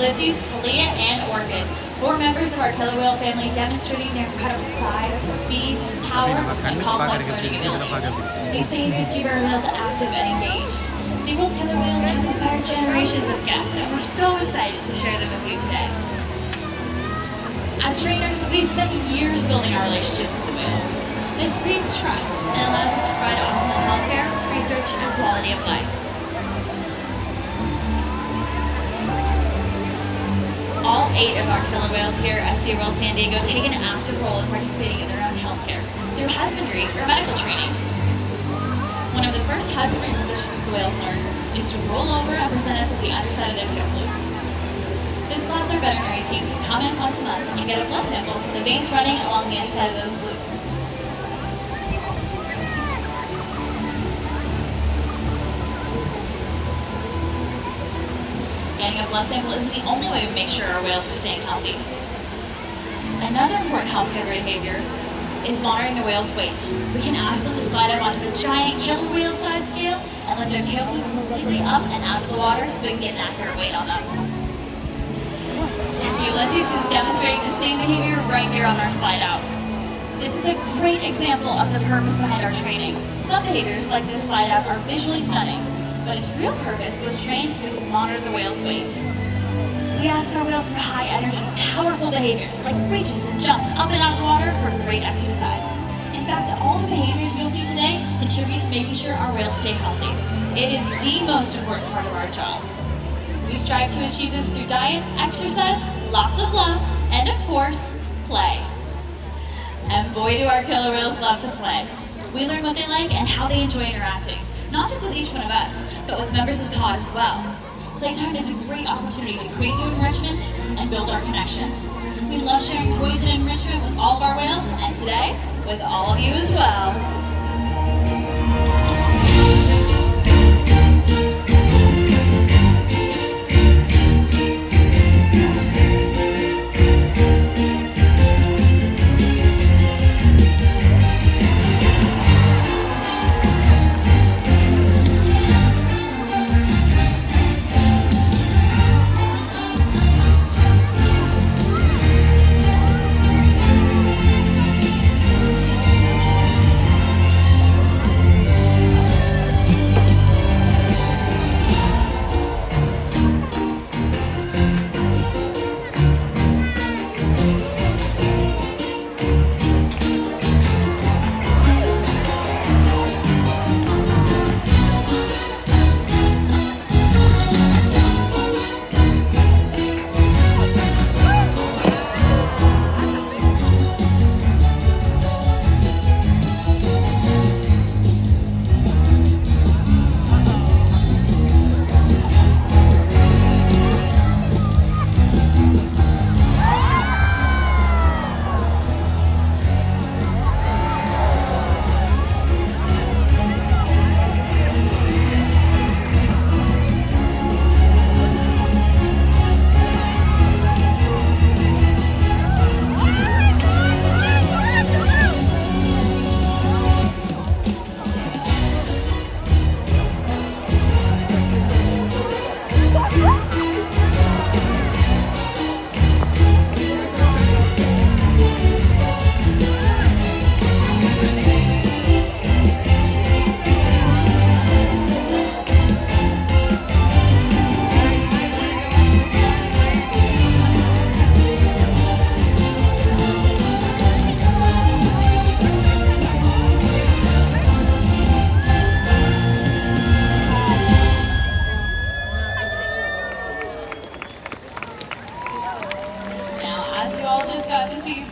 Ulysses, Kalia, and Orchid. 4 members of our killer whale family demonstrating their incredible size, speed, power, and complex learning abilities. These behaviors keep our whales active and engaged. SeaWorld killer whales have inspired generations of guests, and we're so excited to share them with you today. As trainers, we've spent years building our relationships with the whales. This breeds trust and allows us to provide optimal healthcare, research, and quality of life. All 8 of our killer whales here at SeaWorld San Diego take an active role in participating in their own healthcare through husbandry or medical training. One of the first husbandry positions the whales learn is to roll over and present us with the underside of their tail flukes. This allows our veterinary team to come in once a month and get a blood sample from the veins running along the underside of those flukes. Getting a blood sample isn't the only way we make sure our whales are staying healthy. Another important healthcare behavior is monitoring the whale's weight. We can ask them to slide up onto a giant killer whale size scale and let their tail flukes completely up and out of the water so we can get an accurate weight on them. Ulysses is demonstrating the same behavior right here on our slide out. This is a great example of the purpose behind our training. Some behaviors, like this slide out, are visually stunning, but its real purpose was trained so we could monitor the whale's weight. We ask our whales for high energy, powerful behaviors, like reaches and jumps up and out of the water for great exercise. In fact, all the behaviors you'll see today contribute to making sure our whales stay healthy. It is the most important part of our job. We strive to achieve this through diet, exercise, lots of love, and of course, play. And boy do our killer whales love to play. We learn what they like and how they enjoy interacting, not just with each one of us, but with members of the pod as well. Playtime is a great opportunity to create new enrichment and build our connection. We love sharing toys and enrichment with all of our whales, and today, with all of you as well.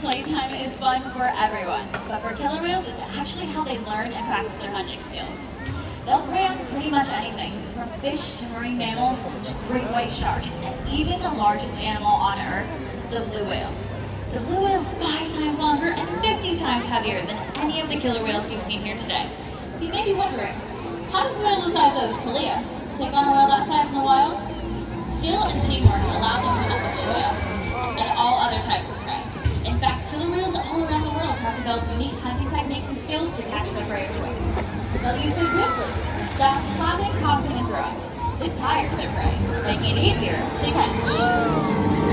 Playtime is fun for everyone, but for killer whales, it's actually how they learn and practice their hunting skills. They'll prey on pretty much anything, from fish to marine mammals to great white sharks, and even the largest animal on Earth, the blue whale. The blue whale is 5 times longer and 50 times heavier than any of the killer whales you've seen here today. So you may be wondering, how does a whale the size of Kalia take on a whale that size in the wild? Skill and teamwork allow them to hunt the blue whale and all other types of prey. In fact, killer whales all around the world have developed unique hunting techniques and skills to catch their prey of choice. They'll use their tail flukes, stop clapping, tossing, and throwing. This tires their prey, making it easier to catch.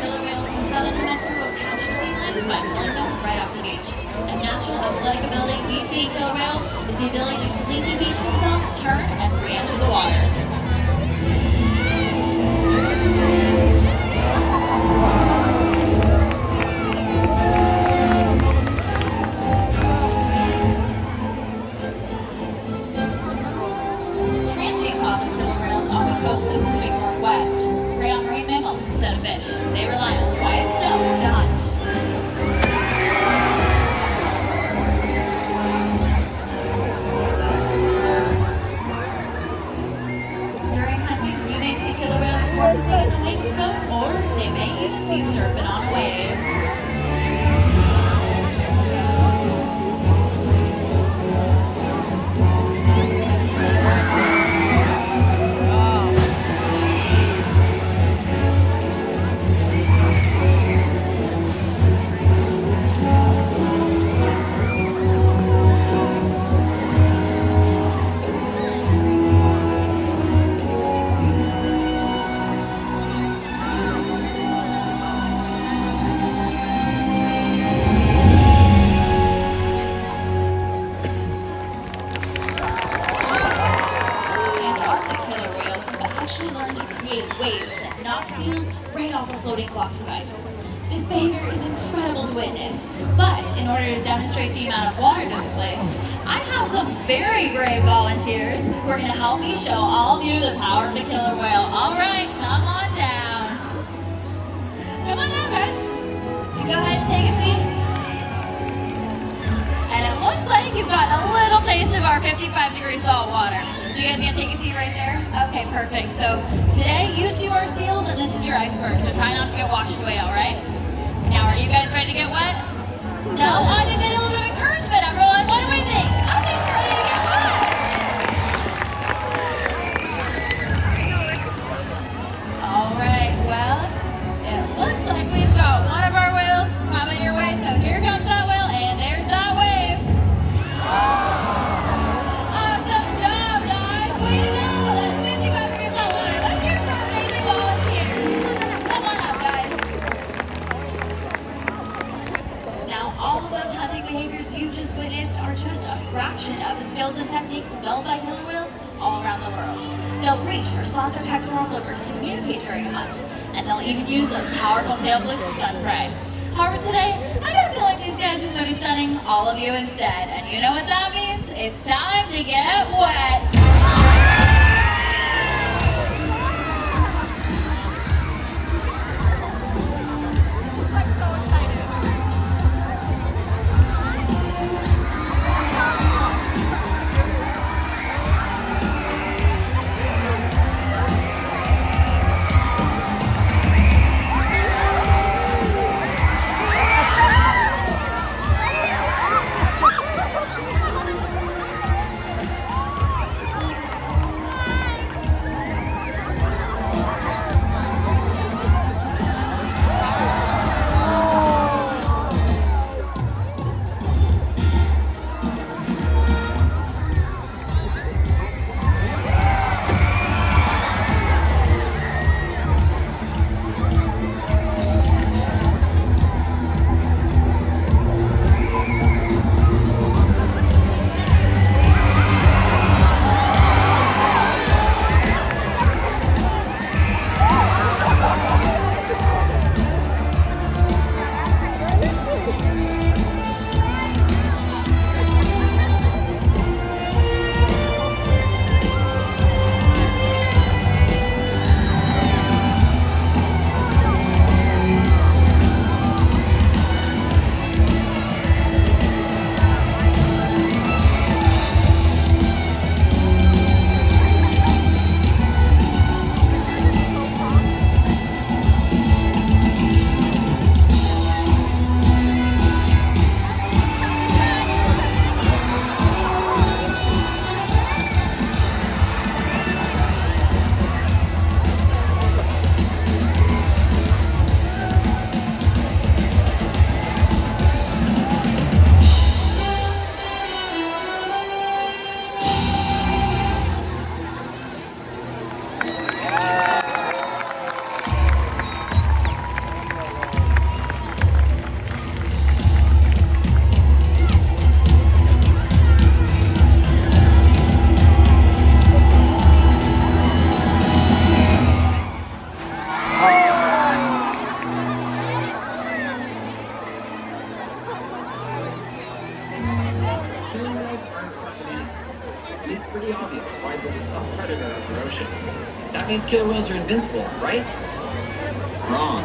Killer whales in southern New Mexico capture sea lions by pulling them right off the beach. A natural athletic ability we see in killer whales is the ability to completely beach themselves, turn, and re-enter the water. Transient common killer whales on the coast of the Pacific Northwest prey on marine mammals instead of fish. They rely on quiet stealth to hunt. During hunting, you may see killer whales focusing in the wake of boat, or they may even be surfing on a wave. Antarctic killer whales have actually learned to create waves that knock seals right off of floating blocks of ice. This behavior is incredible to witness, but in order to demonstrate the amount of water displaced, I have some very brave volunteers who are going to help me show all of you the power of the killer whale. All right, come on down. Come on down, guys. You go ahead and take a seat. And it looks like you've gotten a little taste of our 55-degree salt water. So you guys gonna take a seat right there? Okay, perfect. So today you two are seals and this is your iceberg. So try not to get washed away, all right? Now are you guys ready to get wet? No? I think need a little bit of encouragement, everyone. What do we think? I think we're ready to get wet. All right, well, it looks like we've got one of our whales coming your way. So here comes that whale and there's that wave. Awesome job, guys. Way to go. That's 55 degrees hot water. Let's hear it for our amazing volunteers. Come on up, guys. Now, all of those hunting behaviors you just witnessed are just a fraction of the skills and techniques developed by killer whales all around the world. They'll breach or slot their pectoral flippers to communicate during a hunt, and they'll even use those powerful tail flips to stun prey. However, today, I gotta feel like these guys just gonna be stunning all of you instead. And you know what that means? It's time to get wet. I'm so excited. means killer whales are invincible, right? Wrong.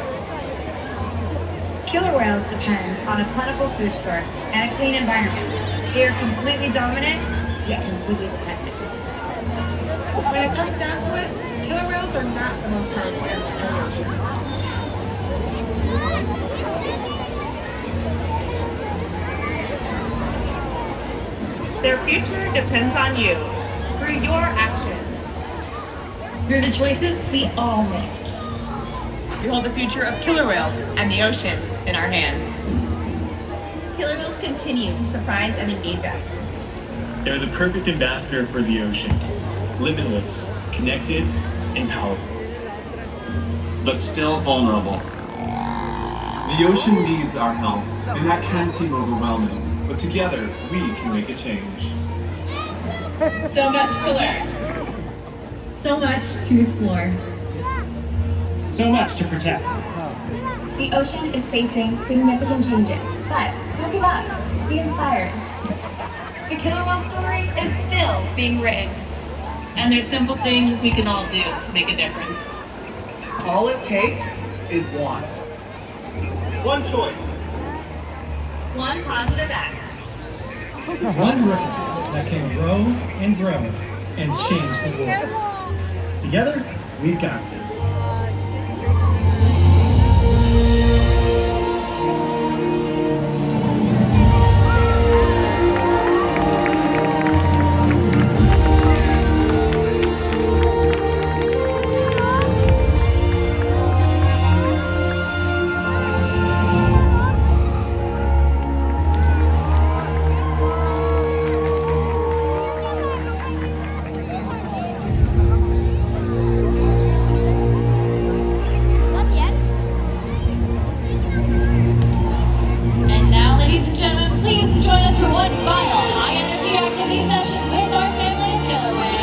Killer whales depend on a plentiful food source and a clean environment. They are completely dominant, yet completely dependent. When it comes down to it, killer whales are not the most powerful animal in the ocean. Their future depends on you, through your actions. Through the choices we all make. We hold the future of killer whales and the ocean in our hands. Killer whales continue to surprise and engage us. They're the perfect ambassador for the ocean. Limitless, connected, and powerful. But still vulnerable. The ocean needs our help, and that can seem overwhelming. But together, we can make a change. So much to learn. So much to explore. So much to protect. The ocean is facing significant changes, but don't give up. Be inspired. The killer whale story is still being written. And there's simple things we can all do to make a difference. All it takes is one. One choice. One positive act. One ripple that can grow and grow and change the world. Together, we've got this. And now, ladies and gentlemen, please join us for one final high-energy activity session with our family of killer whales.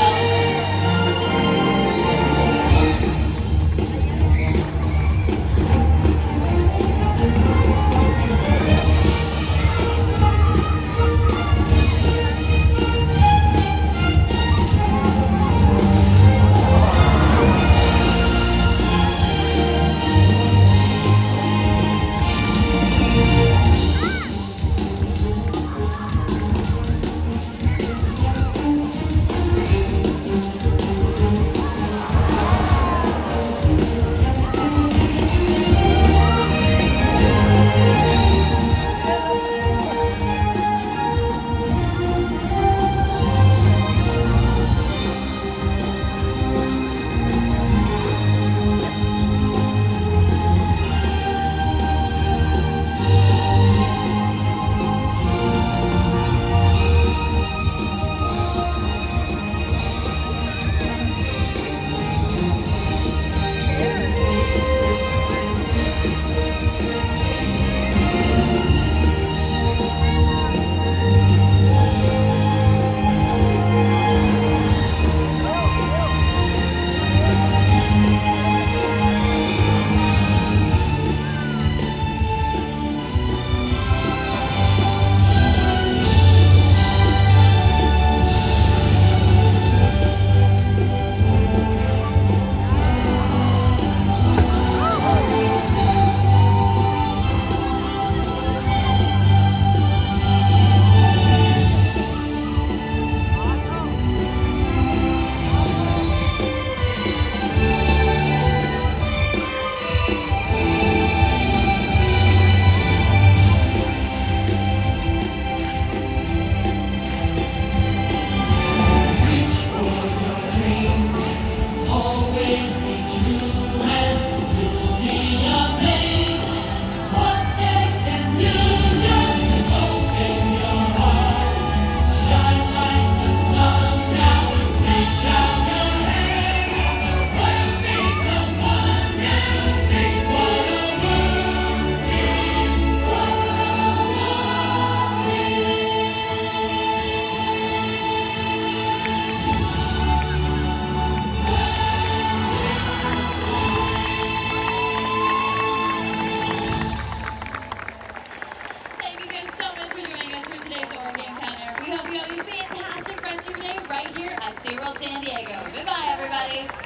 SeaWorld San Diego. Goodbye, everybody.